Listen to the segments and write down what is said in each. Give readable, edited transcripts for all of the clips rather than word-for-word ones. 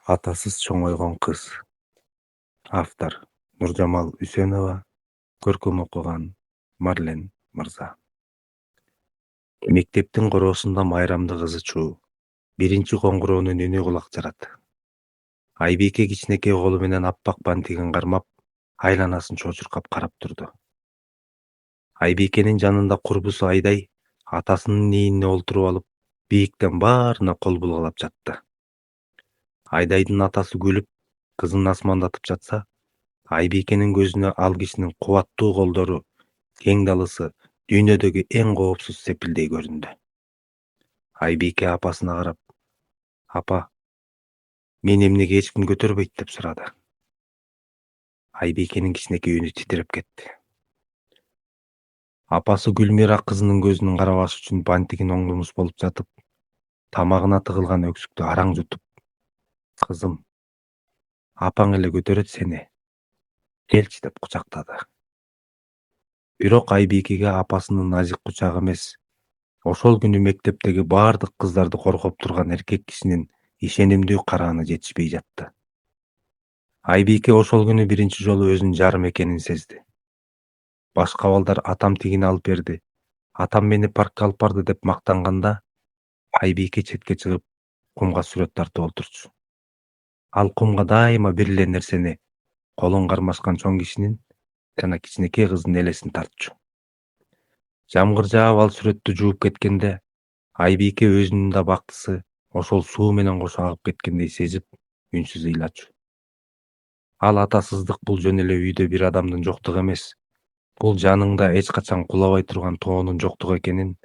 Атасыз чоңойгон кыз. Автор Нуржамал Үсенова. Көркөм окуган Марлен Мырза. Мектептин короосунда майрамды кызы чуу. Биринчи коңгуроонун үнү кулак жарат. Айбике кичинекей колу менен аппак бантигин кармап, айланасын чочуркап карап турду. Айбикенин жанында курбусу Айдай атасынын ээнине олтуруп алып, бийиктен баарына кол булгалап жатты. Айдайдын атасы күлүп, кызын асмандатып жатса, Айбикенин көзүнө ал кишинин кубаттуу колдору, кең далысы дүйнөдөгү эң коопсуз сепилдей көрүндү. Айбике апасына карап, "Апа, мени эмнеге эч ким көтөрбөйт?" деп сурады. Айбикенин кичинекей үнү титиреп кетти. Апасы Гүлмира кызынын көзүнүн карабаш үчүн бантигин оңдомус болуп жатып, тамагына тыгылган өксүктү араң жутуп, "Кызым, апаң эле көтөрөт сени. Келчи" деп кучактады. Бирок Айбикеге апасынын назик кучагы эмес, ошол күнү мектептеги баардык кыздарды коргоп турган эркек кишинин ишенимдүү карааны жетишпей жатты. Айбике ошол күнү биринчи жолу өзүнүн жарым экенин сезди. Башка балдар "Атам тигини алып берди, атам мени паркка алып барды" деп мактанганда, Айбике четке чыгып, кумга сүрөт тартып олтурчу. Ал кумга дайыма бир эле нерсени, колун кармашкан чоң кишинин жана кичинекей кыздын элесин тартчу. Жамгыр жаап ал сүрөттү жууп кеткенде, Айбике өзүнүн да бактысы ошол суу менен кошо агып кеткендей сезип, үнсүз ыйлачу. Ал атасыздык бул жөн эле үйдө бир адамдын жоктугу эмес, бул жаныңда эч качан кулабай турган тоонун жоктугу экенин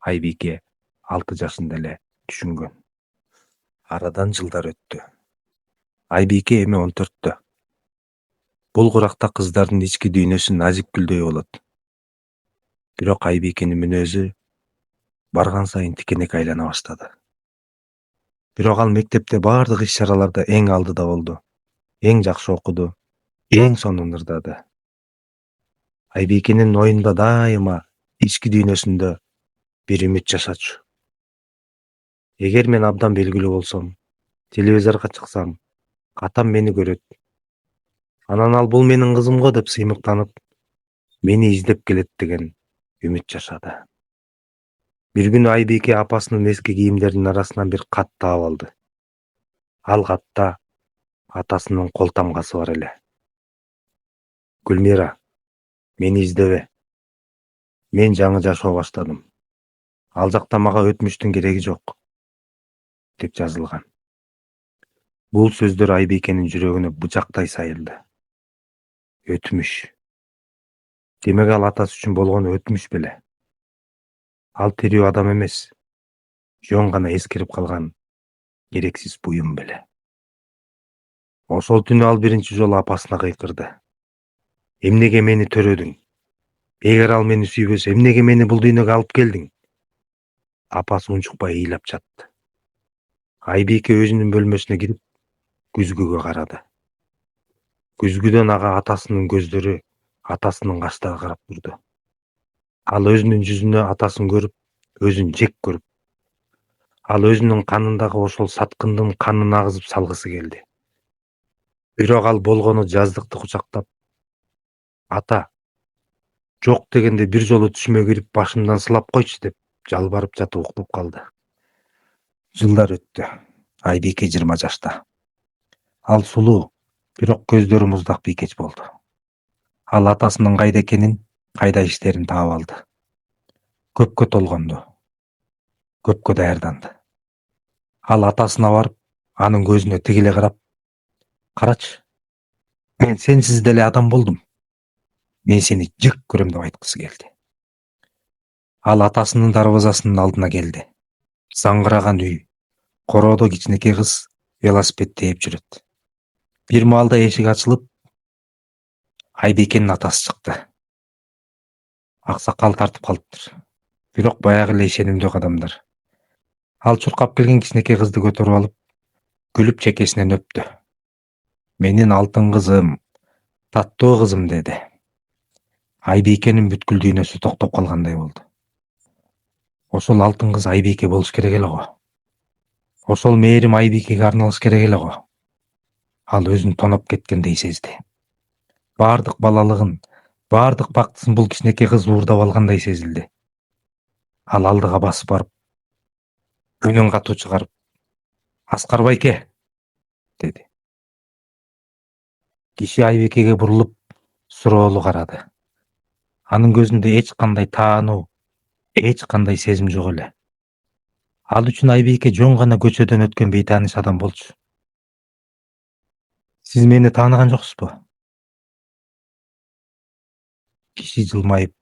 Айбике 6 жашында эле түшүнгөн. Арадан жылдар өттү. Айбике эми 14тө. Бул куракта кыздардын ички дүйнөсү назик гүлдөй болот. Бирок Айбикенин мүнөзү барган сайын тикенек айлана баштады. Бирок ал мектепте баардык иш-чараларда эң алдыда болду. Эң жакшы окуду, эң сонун ырдады. Айбикенин оюнда дайыма ички дүйнөсүндө бир үмүт жашачу. Эгер мен абдан белгилүү болсом, телевизорго чыксам, атам мени көрөт. Анан ал бул менин кызым го деп сыймыктанып, мени издеп келет деген үмүт жашады. Бир күнү Айбике апасынын эски кийимдеринин арасынан бир кат таап алды. Ал катта атасынын кол тамгасы бар эле. "Гүлмира, мени издебе. Мен жаңы жашоо баштадым. Ал жакта мага өтмүштүн кереги жок" деп жазылган. Бул сөздөр Айбикенин жүрөгүнө бычактай сайылды. Өтмүш. Демек ал атасы үчүн болгон өтмүш беле. Ал тирүү адам эмес, жөн гана эскирип калган керексиз буюм беле. Ошол түнү ал биринчи жолу апасына кыйкырды. "Эмнеге мени төрөдүң? Эгер ал мени сүйбөсө, эмнеге мени бул дүйнөгө алып келдиң?" Апасы унчукпай ыйлап жатты. Айбике өзүнүн бөлмөсүнө кирип, күзгүгө карады. Күзгүдөн ага атасынын көздөрү, атасынын каштары карап турду. Ал өзүнүн жүзүнө атасын көрүп, өзүн жек көрүп, ал өзүнүн канындагы ошол саткындын канын агызып салгысы келди. Бирок ал болгону жаздыкты кучактап, "Ата, жок дегенде бир жолу түшүмө кирип башымдан сылап койчу" деп жалбарып жатып уктуп калды. Жылдар өттү. Айбике 20 жашта. Ал сулуу, бирок көздөрү муздак бийкеч болду. Ал атасынын кайда экенин, кайда иштерин таап алды. Көпкө толгонду. Көпкө даярданды. Ал атасына барып, анын көзүнө тигиле карап, "Карачы, мен сенсиз деле адам болдум. Мен сени жек көрөм" деп айткысы келди. Ал атасынын дарбазасынын алдына келди. Заңгыраган үй, короодо кичинекей кыз велосипед тээп жүрөт. Бир маалда эшик ачылып, Айбикенин атасы чыкты. Аксакал тартып калыптыр. Бирок баягы эле ишенимдүү кадамдар. Ал чуркап келген кичинекей кызды көтөрүп алып, күлүп чекесинен өптү. "Менин алтын кызым, таттуу кызым" деди. Айбикенин бүткүл дүйнөсү токтоп калгандай болду. Ошол алтын кыз Айбике болуш керек эле го. Ошол мээрим Айбикеге арналыш керек эле го. Ал өзүн тоноп кеткендей сезди. Баардык балалыгын, баардык бактысын бул кичинекей кыз уурдап алгандай сезилди. Ал алдыга басып барып, үнүн катуу чыгарып, "Аскар байке" деди. Киши Айбикеге бурулуп, суроолуу карады. Анын көзүндө эч кандай таануу, эч кандай сезим жок эле. Ал үчүн Айбике жөн гана көчөдөн өткөн бейтааныш адам болчу. "Сиз мени тааныган жоксузбу?" Киши жылмайып,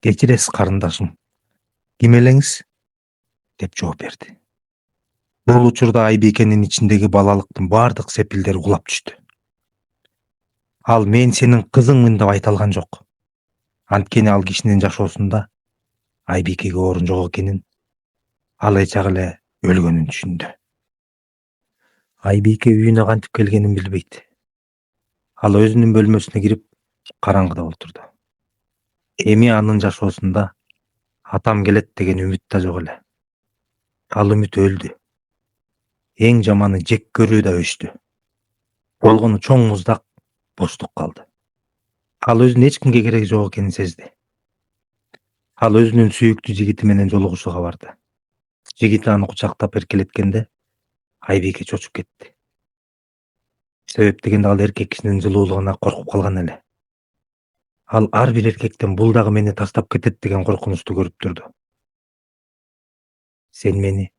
"Кечиресиз карындашым. Ким элеңиз?" деп жооп берди. Бул учурда Айбикенин ичиндеги балалыктын баардык сепилдери кулап түштү. Ал "Мен сенин кызыңмын" деп айта алган жок. Анткени ал кишинин жашоосунда Айбикеге орун жок экенин, ал эчак эле өлгөнүн түшүндү. Айбике үйүнө кантип келгенин билбейт. Ал өзүнүн бөлмөсүнө кирип, караңгыда отурду. Эми анын жашоосунда атам келет деген үмүт да жок эле. Ал үмүт өлдү. Эң жаманы жек көрүү да өчтү. Болгону чоң муздак, боштук калды. Ал өзүнүн эч кимге кереги жок экенин сезди. Ал өзүнүн сүйүктүү жигити менен жолугушууга барды. Жигити аны кучактап эркелеткенде Айбике чочуп кетти. Себеп дегенде ал эркек кишинин жылуулугуна коркуп калган эле. Ал ар бир эркектен бул дагы мени таштап кетет деген коркунучту көрүп турду. "Сен мени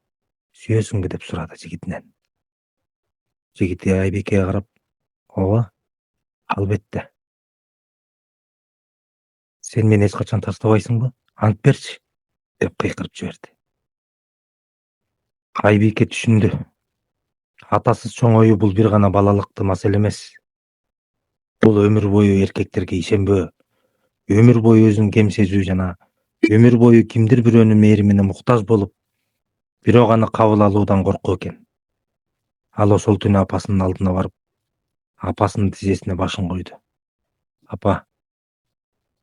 сүйөсүңбү?" деп сурады жигитинен. Жигити Айбикеге карап, "Ооба, албетте." "Сен мени эч качан таштабайсыңбы? Ант берчи" деп кыйкырып жиберди. Айбике түшүндү. Атасыз чоңоюу бул бир гана балалыктуу маселе эмес. Бул өмүр бою эркектерге ишенбөө, өмүр бою өзүн кем сезүү жана өмүр бою кимдир бирөөнүн мээримине муктаж болуп, бирок аны кабыл алуудан коркуу экен. Ал ошол түнү апасынын алдына барып, апасынын тизесине башын койду. "Апа,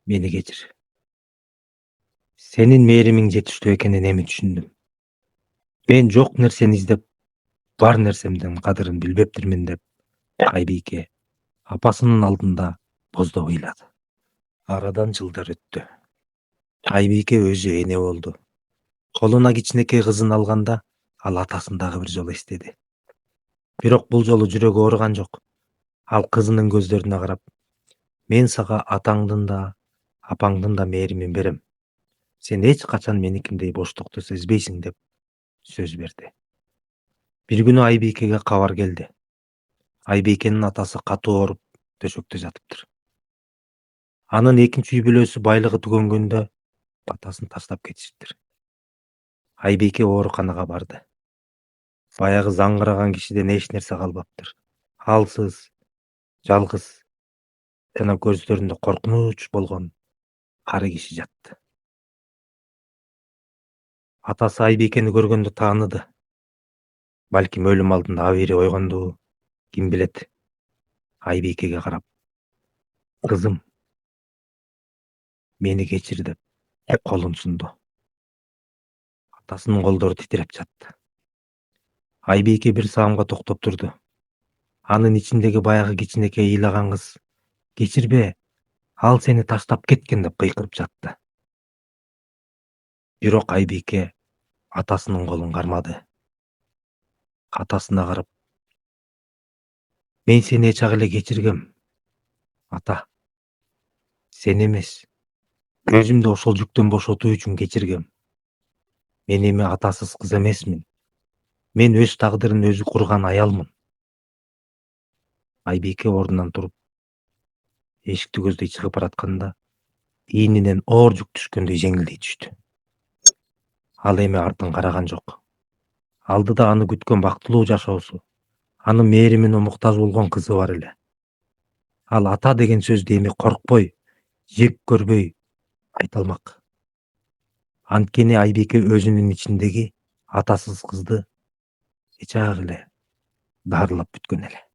мени кечир. Сенин мээримиң жетиштүү экенин эми түшүндүм. Мен жок нерсени издеп, бар нерсемдин кадырын билбептирмин" деп Айбике апасынын алдында боздоп ыйлады. Арадан жылдар өттү. Айбике өзү эне болду. Колуна кичинекей кызын алганда, ал атасын дагы бир жолу эстеди. Бирок бул жолу жүрөгү ооруган жок. Ал кызынын көздөрүнө карап, "Мен сага атаңдын да, апаңдын да мээримин берем. Сен эч качан меникиндей боштукту сезбейсиң" деп сөз берди. Бир күнү Айбикеге кабар келди. Айбикенин атасы катуу ооруп төшөктө жатыптыр. Анын экинчи үй бүлөсү байлыгы түгөнгөндө атасын таштап кетишиптир. Айбике ооруканага барды. Баягы заңгыраган кишиден эч нерсе калбаптыр. Алсыз, жалгыз жана көздөрүндө коркунуч болгон кары киши жатты. Атасы Айбикени көргөндө тааныды. Балким өлүм алдында абийири ойгондубу, ким билет. Айбикеге карап, "Кызым, мени кечир" деп колун сунду. Атасынын колдору титиреп жатты. Айбике бир саамга токтоп турду. Анын ичиндеги баягы кичинекей ыйлаган кыз "Кечирбе, ал сени таштап кеткен" деп кыйкырып жатты. Бирок Айбике атасынын колун кармады. Атасына карап, "Мен сени эчак эле кечиргем, ата. Сени эмес, өзүмдү ошол жүктөн бошотуу үчүн кечиргем. Мен эми атасыз кыз эмесмин. Мен өз тагдырын өзү курган аялмын." Айбике ордунан туруп, эшикти көздөй чыгып баратканда, ийнинен оор жүк түшкөндөй жеңилдей түштү. Ал эми артын караган жок. Алдыда аны күткөн бактылуу жашоосу, анын мээримине муктаж болгон кызы бар эле. Ал ата деген сөздү эми коркпой, жек көрбөй айта алмак. Анткени Айбике өзүнүн ичиндеги атасыз кызды эчак эле дарылап бүткөн эле.